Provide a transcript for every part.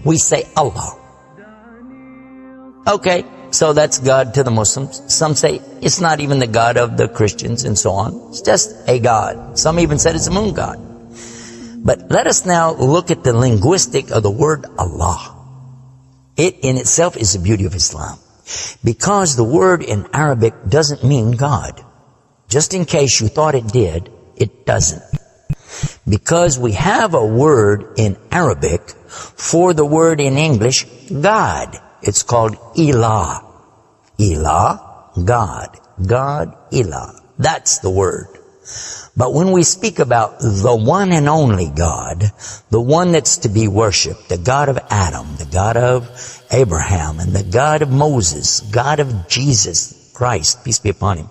We say Allah. Okay, so that's God to the Muslims. Some say it's not even the God of the Christians and so on. It's just a God. Some even said it's a moon god. But let us now look at the linguistic of the word Allah. It in itself is the beauty of Islam. Because the word in Arabic doesn't mean God. Just in case you thought it did, it doesn't. Because we have a word in Arabic for the word in English, God. It's called Ilah. Ilah, God. God, Ilah. That's the word. But when we speak about the one and only God, the one that's to be worshipped, the God of Adam, the God of Abraham, and the God of Moses, God of Jesus Christ, peace be upon him,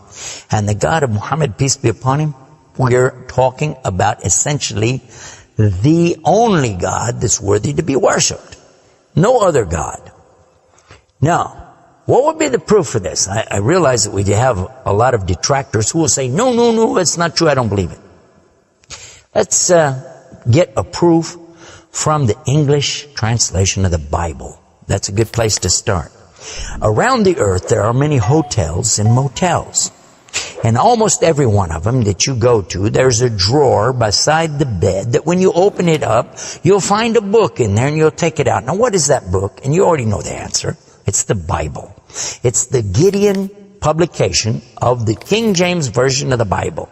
and the God of Muhammad, peace be upon him, we're talking about essentially the only God that's worthy to be worshipped. No other God. Now, what would be the proof for this? I realize that we have a lot of detractors who will say, no, it's not true, I don't believe it. Let's get a proof from the English translation of the Bible. That's a good place to start. Around the earth, there are many hotels and motels. And almost every one of them that you go to, there's a drawer beside the bed that when you open it up, you'll find a book in there and you'll take it out. Now, what is that book? And you already know the answer. It's the Bible. It's the Gideon publication of the King James Version of the Bible.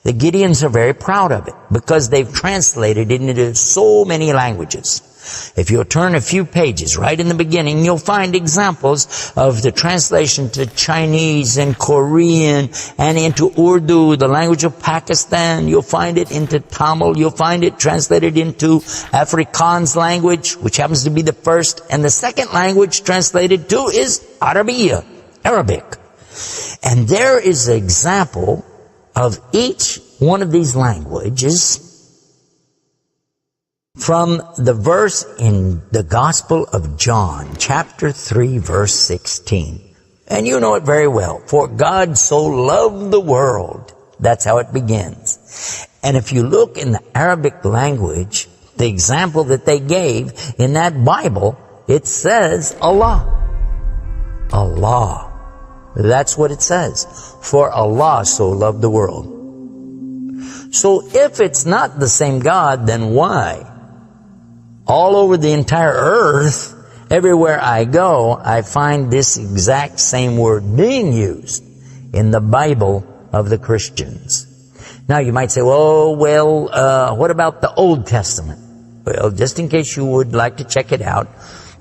The Gideons are very proud of it because they've translated it into so many languages. If you'll turn a few pages right in the beginning, you'll find examples of the translation to Chinese and Korean and into Urdu, the language of Pakistan. You'll find it into Tamil. You'll find it translated into Afrikaans language, which happens to be the first. And the second language translated to is Arabiya, Arabic. And there is an example of each one of these languages from the verse in the Gospel of John, chapter 3, verse 16. And you know it very well. For God so loved the world. That's how it begins. And if you look in the Arabic language, the example that they gave in that Bible, it says Allah. Allah. That's what it says. For Allah so loved the world. So if it's not the same God, then why? All over the entire earth, everywhere I go, I find this exact same word being used in the Bible of the Christians. Now you might say, what about the Old Testament? Well, just in case you would like to check it out,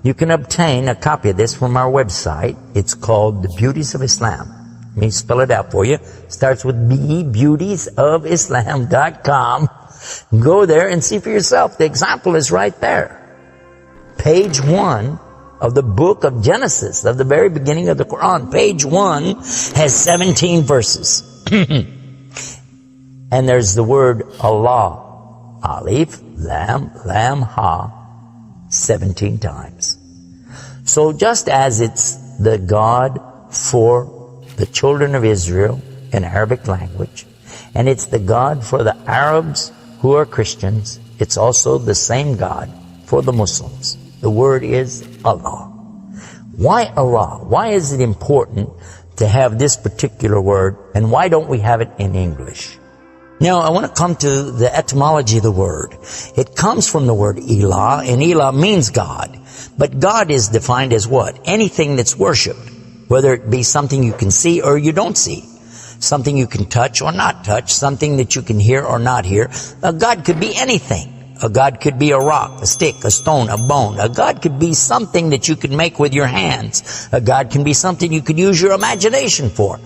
you can obtain a copy of this from our website. It's called The Beauties of Islam. Let me spell it out for you. It starts with B, beautiesofislam.com. Go there and see for yourself. The example is right there. Page 1 of the book of Genesis, of the very beginning of the Quran. Page 1 has 17 verses. And there's the word Allah. Alif, Lam, Ha, 17 times. So just as it's the God for the children of Israel in Arabic language, and it's the God for the Arabs who are Christians, it's also the same God for the Muslims. The word is Allah. Why Allah? Why is it important to have this particular word, and why don't we have it in English? Now, I want to come to the etymology of the word. It comes from the word Ilah, and Ilah means God. But God is defined as what? Anything that's worshipped, whether it be something you can see or you don't see, something you can touch or not touch, something that you can hear or not hear. A God could be anything. A God could be a rock, a stick, a stone, a bone. A God could be something that you could make with your hands. A God can be something you could use your imagination for.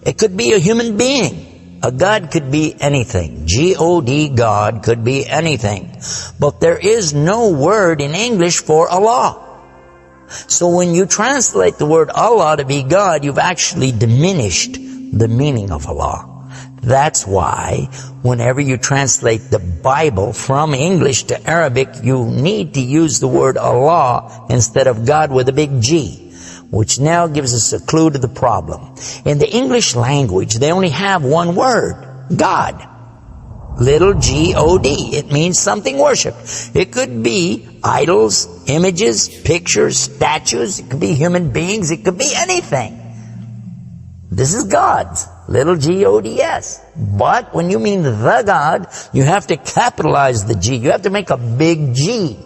It could be a human being. A God could be anything. G-O-D, God could be anything. But there is no word in English for Allah. So when you translate the word Allah to be God, you've actually diminished the meaning of Allah. That's why whenever you translate the Bible from English to Arabic, you need to use the word Allah instead of God with a big G, which now gives us a clue to the problem. In the English language, they only have one word, God. Little G-O-D. It means something worshipped. It could be idols, images, pictures, statues. It could be human beings. It could be anything. This is God's. Little G-O-D-S. But when you mean the God, you have to capitalize the G. You have to make a big G.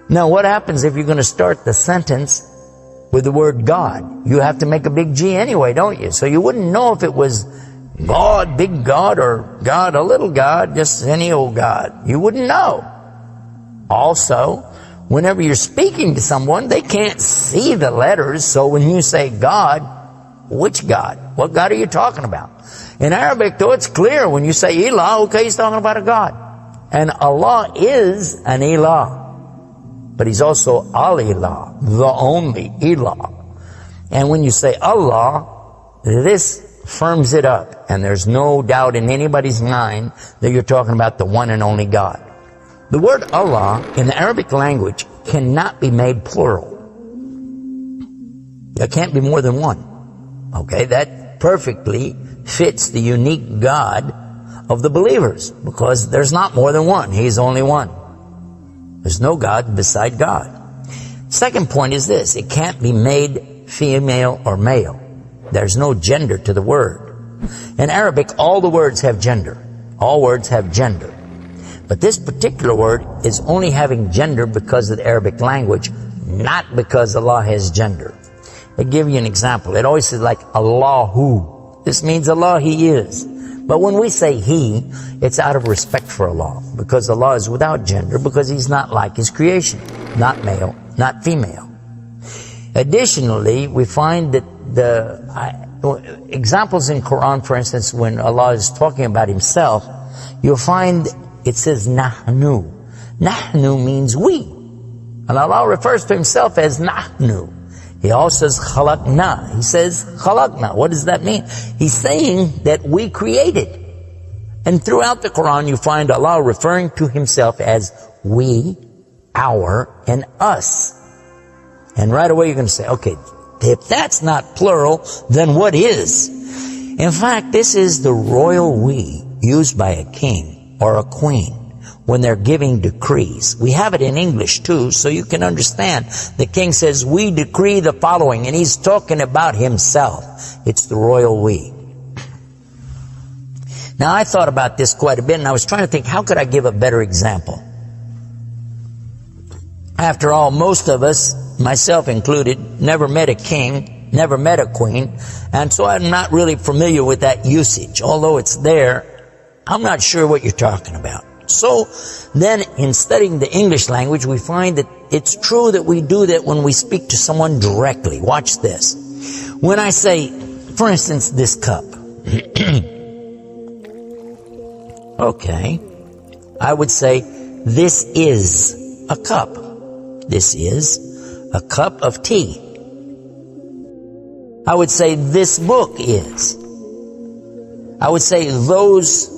Now, what happens if you're going to start the sentence with the word God? You have to make a big G anyway, don't you? So you wouldn't know if it was God, big God, or God, a little God, just any old God. You wouldn't know. Also, whenever you're speaking to someone, they can't see the letters. So when you say God, which God? What God are you talking about? In Arabic, though, it's clear. When you say Ilah, okay, he's talking about a God. And Allah is an Ilah. But he's also Al-Ilah, the only Ilah. And when you say Allah, this firms it up. And there's no doubt in anybody's mind that you're talking about the one and only God. The word Allah in the Arabic language cannot be made plural. There can't be more than one. Okay, that perfectly fits the unique God of the believers, because there's not more than one. He's only one. There's no God beside God. Second point is this: it can't be made female or male. There's no gender to the word. In Arabic, all the words have gender. All words have gender. But this particular word is only having gender because of the Arabic language, not because Allah has gender. I'll give you an example. It always says like Allahu. This means Allah, He is. But when we say He, it's out of respect for Allah, because Allah is without gender, because He's not like His creation. Not male, not female. Additionally, we find that the examples in Quran, for instance, when Allah is talking about Himself, you'll find it says Nahnu. Nahnu means we. And Allah refers to Himself as Nahnu. He also says khalaqna. He says khalaqna. What does that mean? He's saying that we created. And throughout the Quran you find Allah referring to Himself as we, our, and us. And right away you're going to say, okay, if that's not plural, then what is? In fact, this is the royal we used by a king or a queen when they're giving decrees. We have it in English too, so you can understand. The king says, we decree the following, and he's talking about himself. It's the royal we. Now, I thought about this quite a bit, and I was trying to think, how could I give a better example? After all, most of us, myself included, never met a king, never met a queen, and so I'm not really familiar with that usage. Although it's there, I'm not sure what you're talking about. So then in studying the English language, we find that it's true that we do that when we speak to someone directly. Watch this. When I say, for instance, this cup. Okay. I would say, this is a cup. This is a cup of tea. I would say, this book is. I would say, those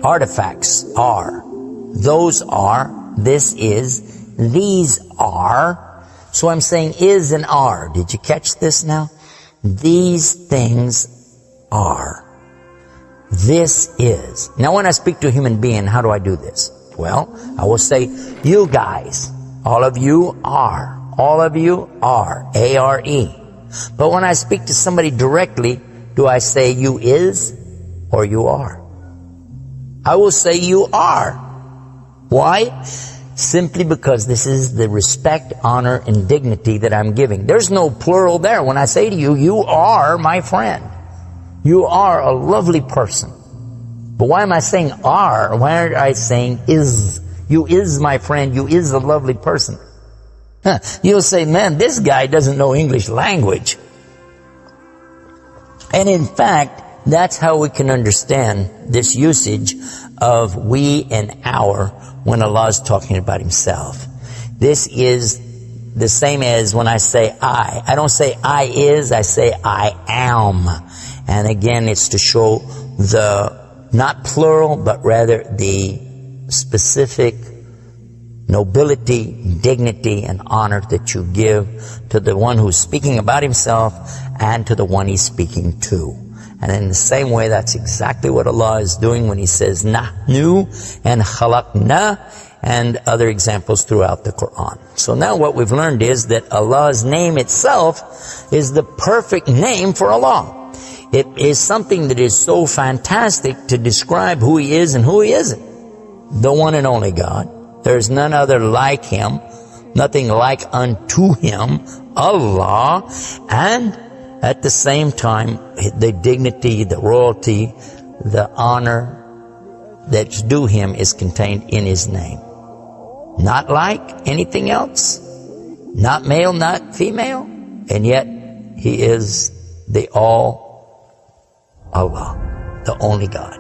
artifacts are. Those are. This is. These are. So I'm saying is and are. Did you catch this now? These things are. This is. Now when I speak to a human being, how do I do this? Well, I will say, you guys. All of you are. All of you are. A-R-E. But when I speak to somebody directly, do I say you is or you are? I will say you are. Why? Simply because this is the respect, honor, and dignity that I'm giving. There's no plural there. When I say to you, you are my friend. You are a lovely person. But why am I saying are? Why aren't I saying is? You is my friend. You is a lovely person. You'll say, man, this guy doesn't know English language. And in fact, that's how we can understand this usage of we and our when Allah is talking about Himself. This is the same as when I say I. I don't say I is, I say I am. And again, it's to show the, not plural, but rather the specific nobility, dignity, and honor that you give to the one who's speaking about himself and to the one he's speaking to. And in the same way, that's exactly what Allah is doing when He says Nahnu and Khalaqna and other examples throughout the Quran. So now what we've learned is that Allah's name itself is the perfect name for Allah. It is something that is so fantastic to describe who He is and who He isn't. The one and only God. There is none other like Him, nothing like unto Him, Allah, and at the same time, the dignity, the royalty, the honor that's due Him is contained in His name. Not like anything else, not male, not female, and yet He is the all Allah, the only God.